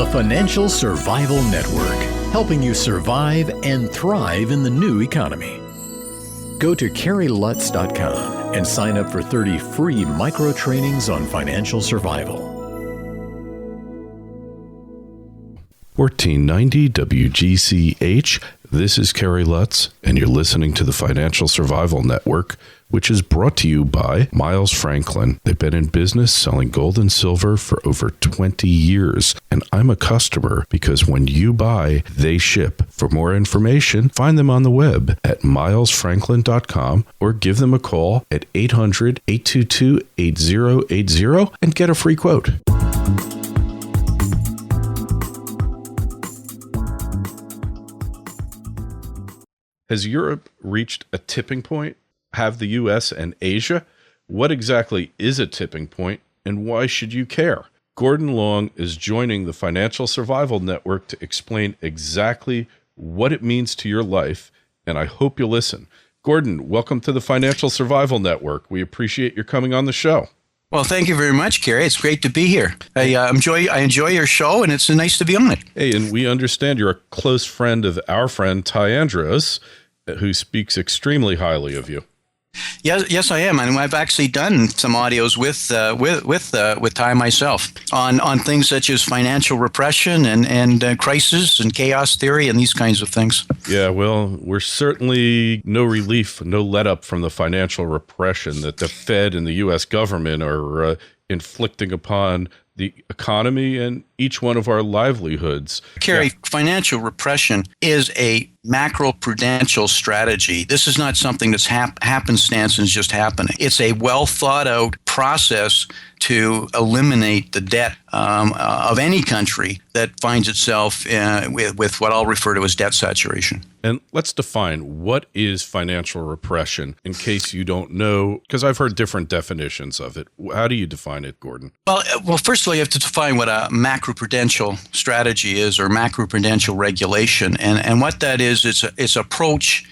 The Financial Survival Network, helping you survive and thrive in the new economy. Go to CarrieLutz.com and sign up for 30 free micro trainings on financial survival. 1490 WGCH. This is Carrie Lutz, and you're listening to the Financial Survival Network, which is brought to you by Miles Franklin. They've been in business selling gold and silver for over 20 years, and I'm a customer because when you buy, they ship. For more information, find them on the web at milesfranklin.com or give them a call at 800-822-8080 and get a free quote. Has Europe reached a tipping point? Have the U.S. and Asia? What exactly is a tipping point, and why should you care? Gordon Long is joining the Financial Survival Network to explain exactly what it means to your life, and I hope you'll listen. Gordon, welcome to the Financial Survival Network. We appreciate your coming on the show. Well, thank you very much, Carrie. It's great to be here. I enjoy your show, and it's nice to be on it. Hey, and we understand you're a close friend of our friend Ty Andros, who speaks extremely highly of you. Yes, I am, and I've actually done some audios with Ty myself on things such as financial repression and crisis and chaos theory and these kinds of things. Yeah, well, we're certainly no relief, no let up from the financial repression that the Fed and the U.S. government are inflicting upon the economy and each one of our livelihoods. Carrie, financial repression is a macro-prudential strategy. This is not something that's happenstance and just happening. It's a well-thought-out process to eliminate the debt of any country that finds itself with what I'll refer to as debt saturation. And let's define what is financial repression in case you don't know, because I've heard different definitions of it. How do you define it, Gordon? Well, first of all, you have to define what a macroprudential strategy is or macroprudential regulation. And what that is, it's approach.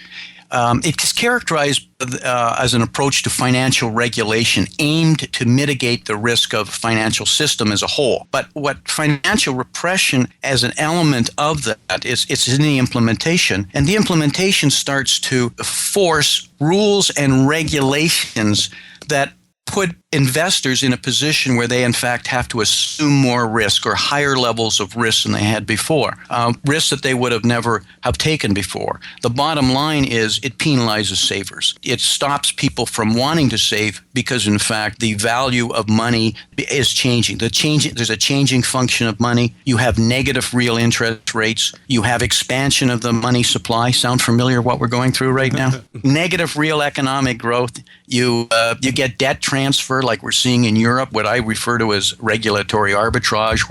It's characterized as an approach to financial regulation aimed to mitigate the risk of the financial system as a whole. But what financial repression as an element of that is, it's in the implementation. And the implementation starts to force rules and regulations that put investors in a position where they, in fact, have to assume more risk or higher levels of risk than they had before, risks that they would have never have taken before. The bottom line is it penalizes savers. It stops people from wanting to save because, in fact, the value of money is changing. There's a changing function of money. You have negative real interest rates. You have expansion of the money supply. Sound familiar what we're going through right now? Negative real economic growth. You get debt transfer like we're seeing in Europe, what I refer to as regulatory arbitrage,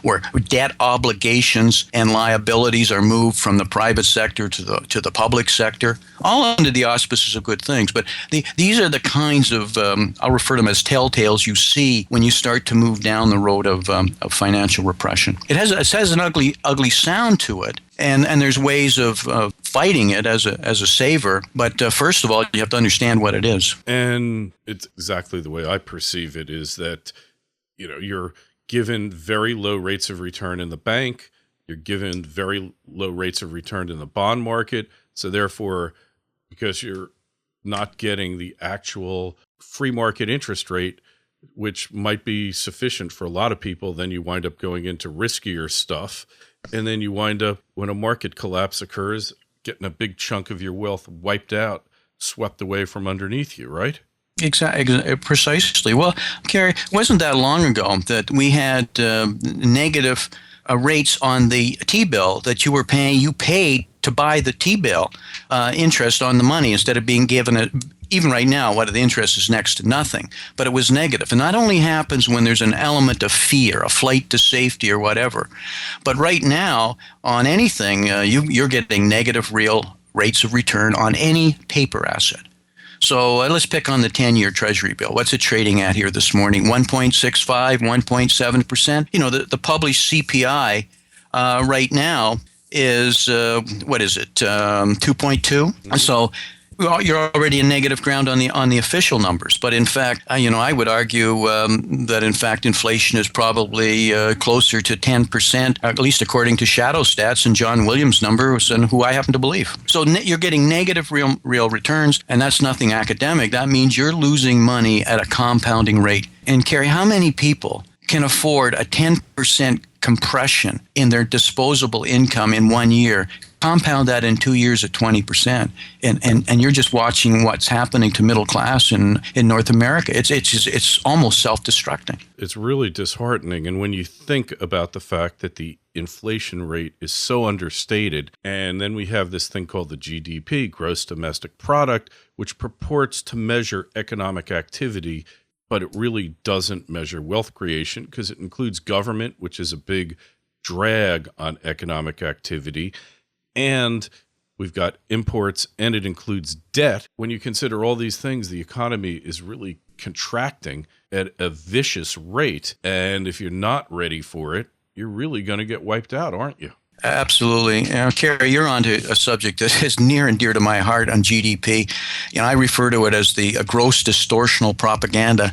where debt obligations and liabilities are moved from the private sector to the public sector, all under the auspices of good things. But these are the kinds of, I'll refer to them as telltales you see when you start to move down the road of financial repression. It has an ugly sound to it. And there's ways of fighting it as a saver, but first of all, you have to understand what it is. And it's exactly the way I perceive it is that, you're given very low rates of return in the bank, you're given very low rates of return in the bond market, so therefore, because you're not getting the actual free market interest rate, which might be sufficient for a lot of people, then you wind up going into riskier stuff. And then you wind up, when a market collapse occurs, getting a big chunk of your wealth wiped out, swept away from underneath you, right? Exactly, precisely. Well, Carrie, it wasn't that long ago that we had negative rates on the T-bill that you were paying. You paid to buy the T-bill interest on the money instead of being given even right now, what the interest is next to nothing, but it was negative. And that only happens when there's an element of fear, a flight to safety or whatever. But right now, on anything, you're getting negative real rates of return on any paper asset. So let's pick on the 10-year Treasury bill. What's it trading at here this morning? 1.65, 1.7%. The published CPI right now is, 2.2. So Well, you're already in negative ground on the official numbers, but in fact, I would argue that in fact inflation is probably closer to 10%, at least according to Shadow Stats and John Williams' numbers, and who I happen to believe. So you're getting negative real returns, and that's nothing academic. That means you're losing money at a compounding rate. And Kerry, how many people can afford a 10% compression in their disposable income in 1 year? Compound that in 2 years at 20%, and you're just watching what's happening to middle class in North America. It's almost self-destructing. It's really disheartening. And when you think about the fact that the inflation rate is so understated, and then we have this thing called the GDP, gross domestic product, which purports to measure economic activity, but it really doesn't measure wealth creation because it includes government, which is a big drag on economic activity. And we've got imports, and it includes debt. When you consider all these things, the economy is really contracting at a vicious rate. And if you're not ready for it, you're really going to get wiped out, aren't you? Absolutely. Kerry, you're onto a subject that is near and dear to my heart on GDP. I refer to it as the gross distortional propaganda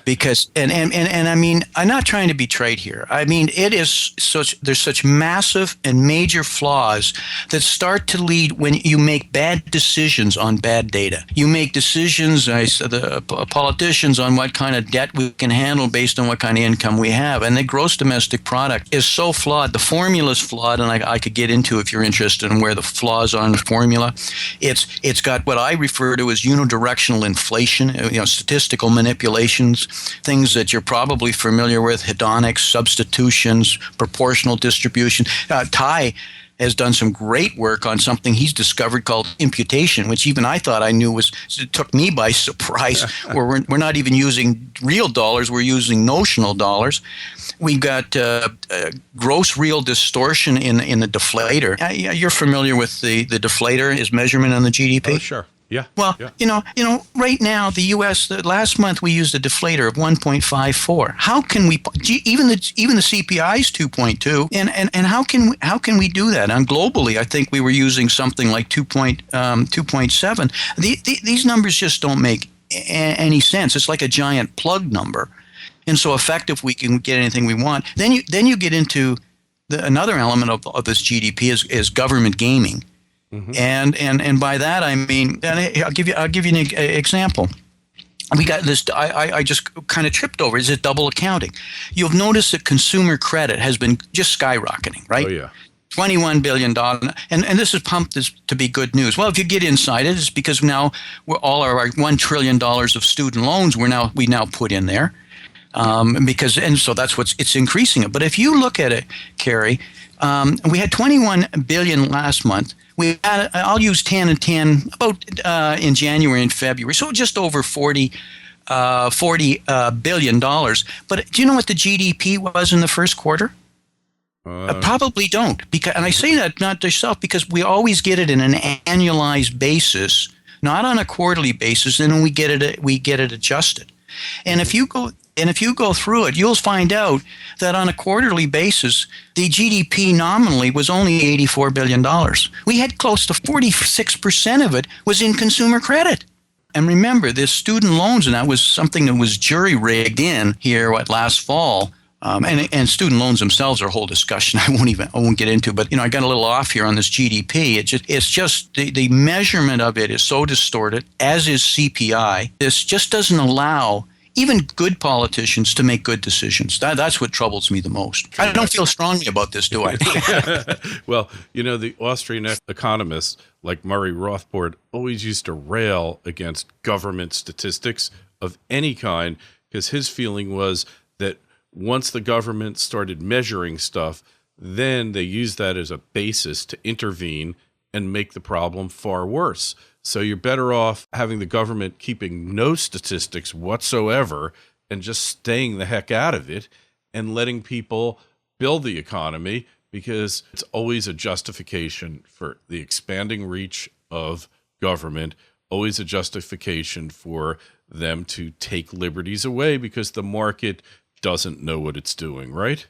because, and I mean, I'm not trying to be trite here. I mean, there's such massive and major flaws that start to lead when you make bad decisions on bad data. You make decisions, the politicians, on what kind of debt we can handle based on what kind of income we have. And the gross domestic product is so flawed. The formula is flawed. And I could get into, if you're interested in where the flaws are in the formula. It's got what I refer to as unidirectional inflation, statistical manipulations, things that you're probably familiar with, hedonics, substitutions, proportional distribution. Ty has done some great work on something he's discovered called imputation, which even I thought I knew it took me by surprise, where we're not even using real dollars, we're using notional dollars. We've got gross real distortion in the deflator. You're familiar with the deflator, his measurement on the GDP? Oh, sure. Yeah. Well, yeah. Right now, the U.S. Last month we used a deflator of 1.54. How can we? Even the CPI is 2.2, and how can we do that? And globally, I think we were using something like 2.7. These numbers just don't make any sense. It's like a giant plug number, and so effective we can get anything we want. Then you get into another element of this GDP is government gaming. Mm-hmm. And by that I mean, and I'll give you an example. We got this. I just kind of tripped over. Is it double accounting? You'll notice that consumer credit has been just skyrocketing, right? Oh yeah. $21 billion, and this is pumped to be good news. Well, if you get inside it, it's because now all our $1 trillion of student loans we now put in there, so that's it's increasing it. But if you look at it, Kerry, we had 21 billion last month. We had, I'll use 10 and 10 about in January and February, so just over $40 billion. But do you know what the GDP was in the first quarter? Probably don't, and I say that not to yourself because we always get it in an annualized basis, not on a quarterly basis. And then we get it adjusted. And if you go through it, you'll find out that on a quarterly basis, the GDP nominally was only $84 billion. We had close to 46% of it was in consumer credit. And remember, this student loans, and that was something that was jury-rigged in here last fall. And student loans themselves are a whole discussion I won't get into. But I got a little off here on this GDP. It's just the measurement of it is so distorted, as is CPI. This just doesn't allow even good politicians to make good decisions. That's what troubles me the most. I don't feel strongly about this, do I? Well, the Austrian economists like Murray Rothbard always used to rail against government statistics of any kind because his feeling was that once the government started measuring stuff, then they used that as a basis to intervene and make the problem far worse. So you're better off having the government keeping no statistics whatsoever and just staying the heck out of it and letting people build the economy, because it's always a justification for the expanding reach of government, always a justification for them to take liberties away because the market doesn't know what it's doing, right?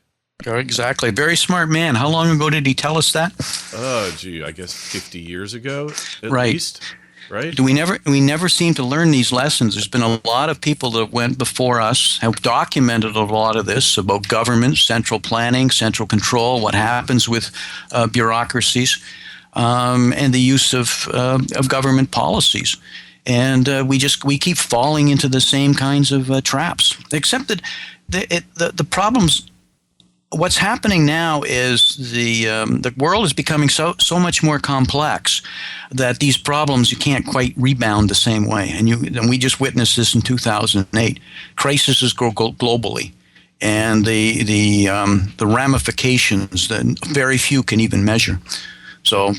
Exactly. Very smart man. How long ago did he tell us that? I guess 50 years ago, at right. least. right? We never seem to learn these lessons. There's been a lot of people that went before us, have documented a lot of this about government, central planning, central control, what happens with bureaucracies, and the use of government policies. And we keep falling into the same kinds of traps. Except that the problems. What's happening now is the world is becoming so much more complex that these problems you can't quite rebound the same way. And we just witnessed this in 2008. Crises grow globally, and the ramifications that very few can even measure. So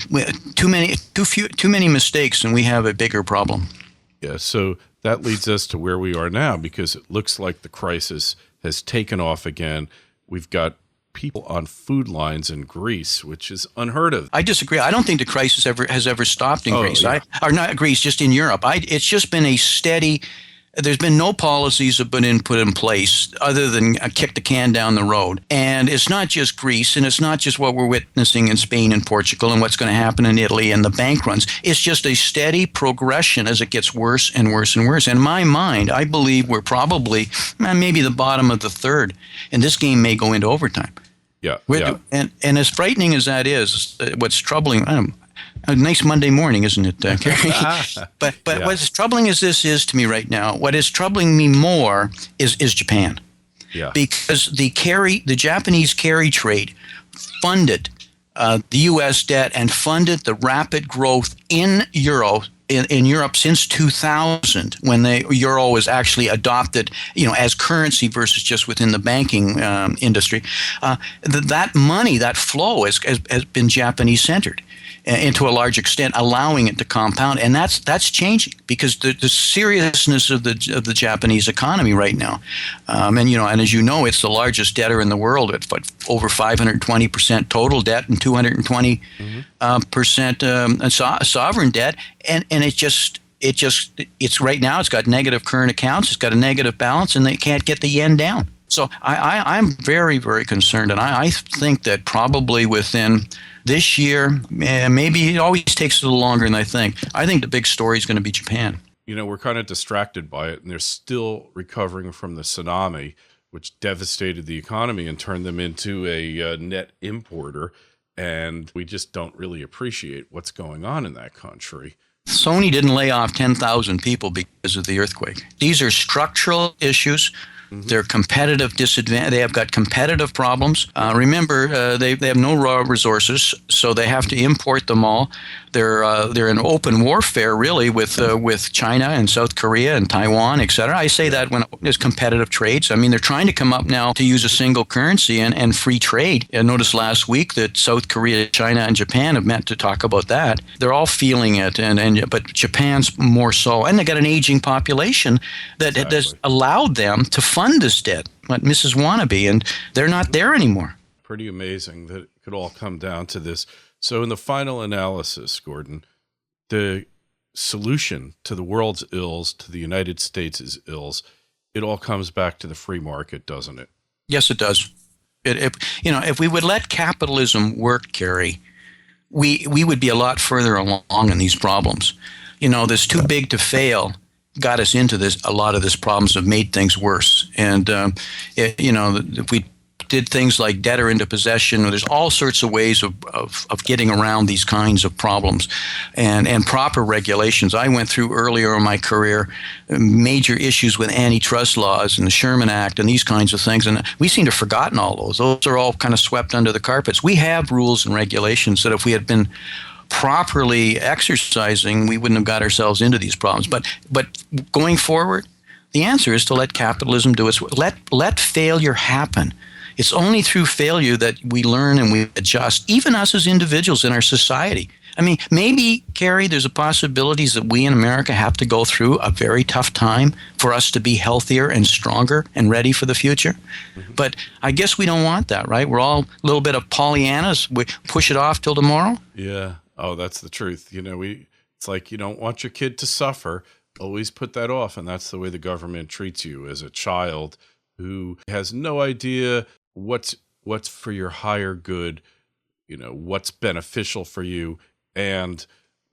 too many mistakes, and we have a bigger problem. Yeah. So that leads us to where we are now, because it looks like the crisis has taken off again. We've got people on food lines in Greece, which is unheard of. I disagree. I don't think the crisis has ever stopped in Greece. Yeah. Or not Greece, just in Europe. It's just been a steady. There's been no policies that have been put in place other than kick the can down the road. And it's not just Greece, and it's not just what we're witnessing in Spain and Portugal and what's going to happen in Italy and the bank runs. It's just a steady progression as it gets worse and worse and worse. In my mind, I believe we're probably maybe the bottom of the third, and this game may go into overtime. Yeah. And as frightening as that is, what's troubling, a nice Monday morning, isn't it, Kerry? But Yeah. what's troubling as this is to me right now, what is troubling me more is Japan. Yeah. Because the Japanese carry trade funded the U.S. debt and funded the rapid growth in Europe since 2000, when the euro was actually adopted, as currency versus just within the banking industry. That money, that flow, has been Japanese centered into a large extent, allowing it to compound, and that's changing because the seriousness of the Japanese economy right now, and as you know, it's the largest debtor in the world at over 520% total debt and 220% sovereign debt, and it's right now it's got negative current accounts, it's got a negative balance, and they can't get the yen down. So I'm very, very concerned, and I think that probably within this year, maybe it always takes a little longer than I think. I think the big story is going to be Japan. We're kind of distracted by it, and they're still recovering from the tsunami, which devastated the economy and turned them into a net importer. And we just don't really appreciate what's going on in that country. Sony didn't lay off 10,000 people because of the earthquake. These are structural issues. They're competitive disadvantage. They have got competitive problems. Remember, they have no raw resources, so they have to import them all. They're in open warfare, really, with China and South Korea and Taiwan, et cetera. I say that when there's competitive trades. I mean, they're trying to come up now to use a single currency and free trade. I noticed last week that South Korea, China, and Japan have met to talk about that. They're all feeling it, but Japan's more so. And they got an aging population that has allowed them to fund this debt, like Mrs. Wannabe, and they're not there anymore. Pretty amazing that it could all come down to this. So in the final analysis, Gordon, the solution to the world's ills, to the United States' ills, it all comes back to the free market, doesn't it? Yes, it does. If we would let capitalism work, Kerry, we would be a lot further along in these problems. This too big to fail got us into this. A lot of these problems have made things worse. And, if we did things like debtor into possession, there's all sorts of ways of getting around these kinds of problems and proper regulations. I went through earlier in my career major issues with antitrust laws and the Sherman Act and these kinds of things. And we seem to have forgotten all those. Those are all kind of swept under the carpets. We have rules and regulations that if we had been properly exercising, we wouldn't have got ourselves into these problems. But going forward, the answer is to let capitalism do its work. Let failure happen. It's only through failure that we learn and we adjust, even us as individuals in our society. I mean, maybe, Kerry, there's a possibility that we in America have to go through a very tough time for us to be healthier and stronger and ready for the future. But I guess we don't want that, right? We're all a little bit of Pollyannas. We push it off till tomorrow. Yeah. Oh, that's the truth. It's like you don't want your kid to suffer. Always put that off. And that's the way the government treats you as a child who has no idea what's for your higher good, what's beneficial for you. And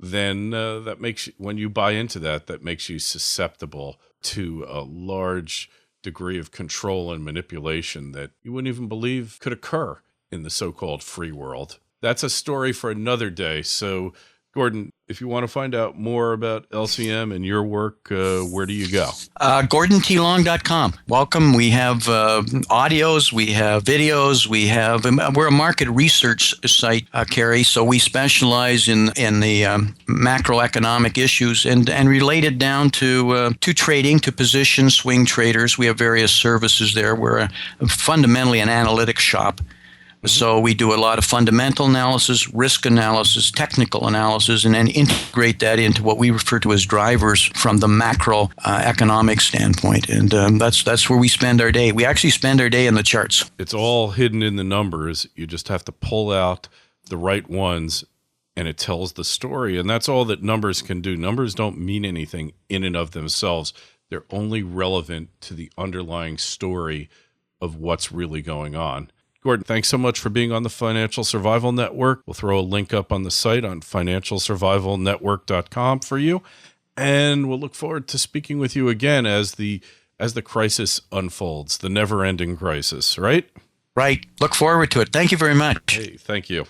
then that makes you, when you buy into that, that makes you susceptible to a large degree of control and manipulation that you wouldn't even believe could occur in the so-called free world. That's a story for another day. So, Gordon, if you want to find out more about LCM and your work, where do you go? GordonTLong.com. Welcome. We have audios, we have videos, we're a market research site, Kerry, so we specialize in the macroeconomic issues and related down to trading, to position swing traders. We have various services there. We're fundamentally an analytics shop. So we do a lot of fundamental analysis, risk analysis, technical analysis, and then integrate that into what we refer to as drivers from the macro economic standpoint. And that's where we spend our day. We actually spend our day in the charts. It's all hidden in the numbers. You just have to pull out the right ones, and it tells the story. And that's all that numbers can do. Numbers don't mean anything in and of themselves. They're only relevant to the underlying story of what's really going on. Gordon, thanks so much for being on the Financial Survival Network. We'll throw a link up on the site on financialsurvivalnetwork.com for you. And we'll look forward to speaking with you again as the crisis unfolds, the never-ending crisis, right? Right. Look forward to it. Thank you very much. Hey, thank you.